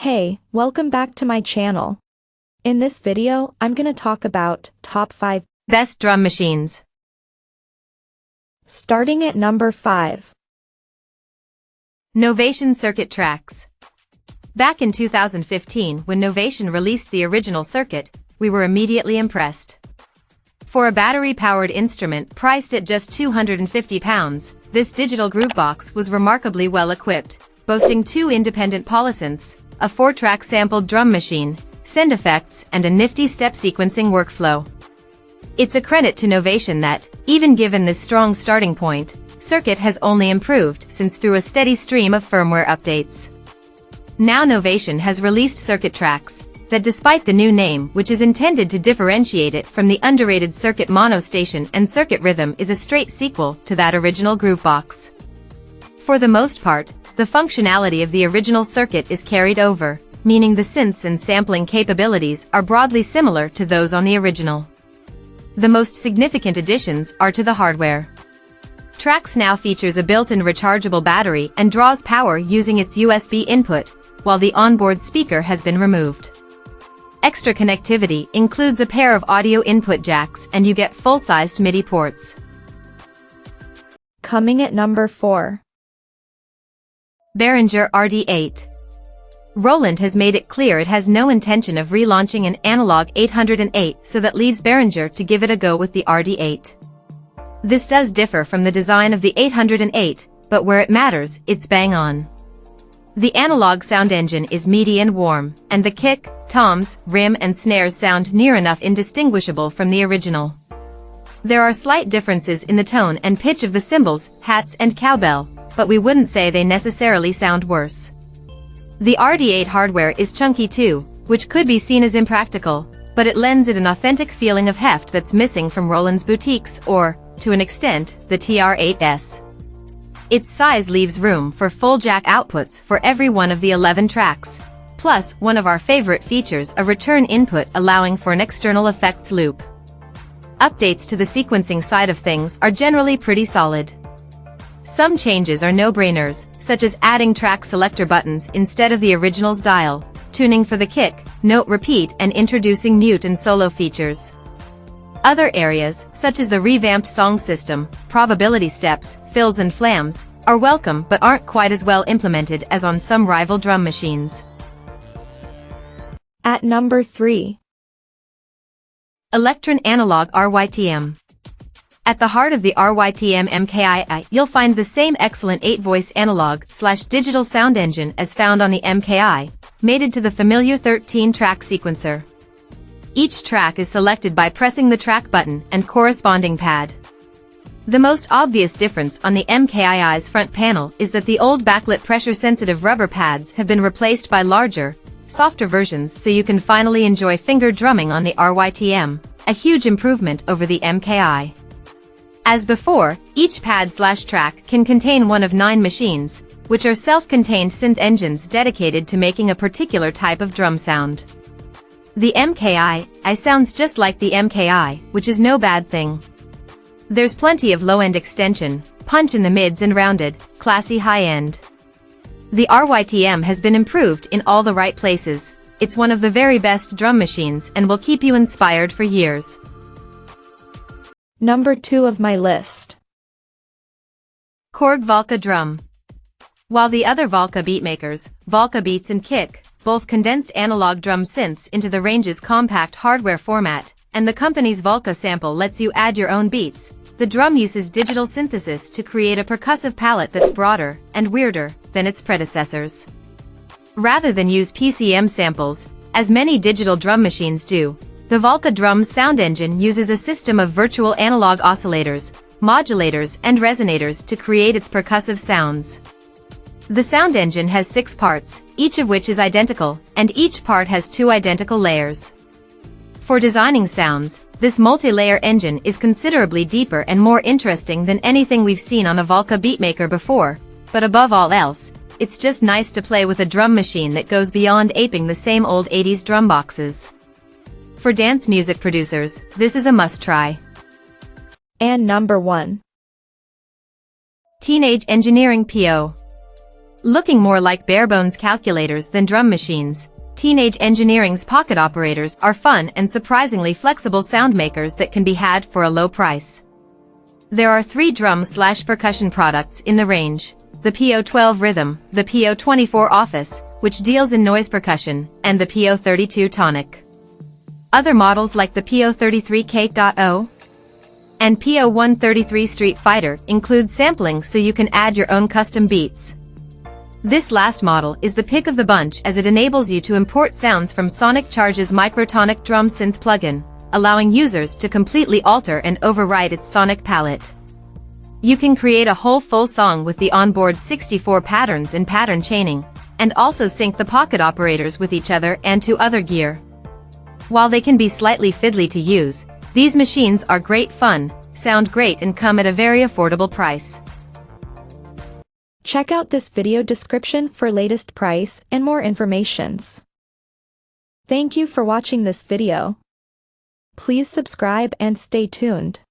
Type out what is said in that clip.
Hey, welcome back to my channel. In this video, I'm gonna talk about top 5 best drum machines. Starting at number 5. Novation circuit tracks. Back in 2015, when Novation released the original circuit, we were immediately impressed. For a battery-powered instrument priced at just £250, this digital groovebox was remarkably well equipped, boasting 2 independent polysynths, a 4-track sampled drum machine, send effects, and a nifty step sequencing workflow. It's a credit to Novation that, even given this strong starting point, circuit has only improved since through a steady stream of firmware updates. Now Novation has released circuit tracks that, despite the new name which is intended to differentiate it from the underrated Circuit Mono Station and Circuit Rytm, is a straight sequel to that original groovebox. For the most part, the functionality of the original circuit is carried over, meaning the synths and sampling capabilities are broadly similar to those on the original. The most significant additions are to the hardware. Tracks now features a built-in rechargeable battery and draws power using its USB input, while the onboard speaker has been removed. Extra connectivity includes a pair of audio input jacks, and you get full-sized MIDI ports. Coming at number 4. Behringer RD8. Roland has made it clear it has no intention of relaunching an analog 808, so that leaves Behringer to give it a go with the RD8. This does differ from the design of the 808, but where it matters, it's bang on. The analog sound engine is meaty and warm, and the kick, toms, rim and snares sound near enough indistinguishable from the original. There are slight differences in the tone and pitch of the cymbals, hats and cowbell, but we wouldn't say they necessarily sound worse. The RD8 hardware is chunky too, which could be seen as impractical, but it lends it an authentic feeling of heft that's missing from Roland's boutiques or, to an extent, the TR-8S. Its size leaves room for full jack outputs for every one of the 11 tracks, plus one of our favorite features, a return input allowing for an external effects loop. Updates to the sequencing side of things are generally pretty solid. Some changes are no-brainers, such as adding track selector buttons instead of the original's dial, tuning for the kick, note repeat, and introducing mute and solo features. Other areas, such as the revamped song system, probability steps, fills and flams, are welcome but aren't quite as well implemented as on some rival drum machines. At number 3. Elektron Analog RYTM. At the heart of the RYTM MKI, you'll find the same excellent 8-voice analog/digital sound engine as found on the MKI, mated to the familiar 13-track sequencer. Each track is selected by pressing the track button and corresponding pad. The most obvious difference on the MKI's front panel is that the old backlit pressure-sensitive rubber pads have been replaced by larger, softer versions, so you can finally enjoy finger drumming on the RYTM, a huge improvement over the MKI. As before, each pad/track can contain one of 9 machines, which are self-contained synth engines dedicated to making a particular type of drum sound. The MKI sounds just like the MKI, which is no bad thing. There's plenty of low-end extension, punch in the mids and rounded, classy high-end. The RYTM has been improved in all the right places. It's one of the very best drum machines and will keep you inspired for years. Number 2 of my list. Korg Volca Drum. While the other Volca beatmakers, Volca Beats and Kick, both condensed analog drum synths into the range's compact hardware format, and the company's Volca sample lets you add your own beats, the drum uses digital synthesis to create a percussive palette that's broader and weirder than its predecessors. Rather than use PCM samples, as many digital drum machines do, the Volca Drum's sound engine uses a system of virtual analog oscillators, modulators and resonators to create its percussive sounds. The sound engine has 6 parts, each of which is identical, and each part has 2 identical layers. For designing sounds, this multi-layer engine is considerably deeper and more interesting than anything we've seen on a Volca beatmaker before, but above all else, it's just nice to play with a drum machine that goes beyond aping the same old 80s drum boxes. For dance music producers, this is a must-try. And number 1. Teenage Engineering PO. Looking more like bare-bones calculators than drum machines, Teenage Engineering's pocket operators are fun and surprisingly flexible sound makers that can be had for a low price. There are 3 drum/percussion products in the range: the PO12 Rytm, the PO24 Office, which deals in noise percussion, and the PO32 Tonic. Other models like the PO33 K.O and PO133 Street Fighter include sampling so you can add your own custom beats. This last model is the pick of the bunch as it enables you to import sounds from Sonic Charge's Microtonic Drum Synth plugin, allowing users to completely alter and override its sonic palette. You can create a whole full song with the onboard 64 patterns and pattern chaining, and also sync the pocket operators with each other and to other gear. While they can be slightly fiddly to use, these machines are great fun, sound great and come at a very affordable price. Check out this video description for latest price and more informations. Thank you for watching this video. Please subscribe and stay tuned.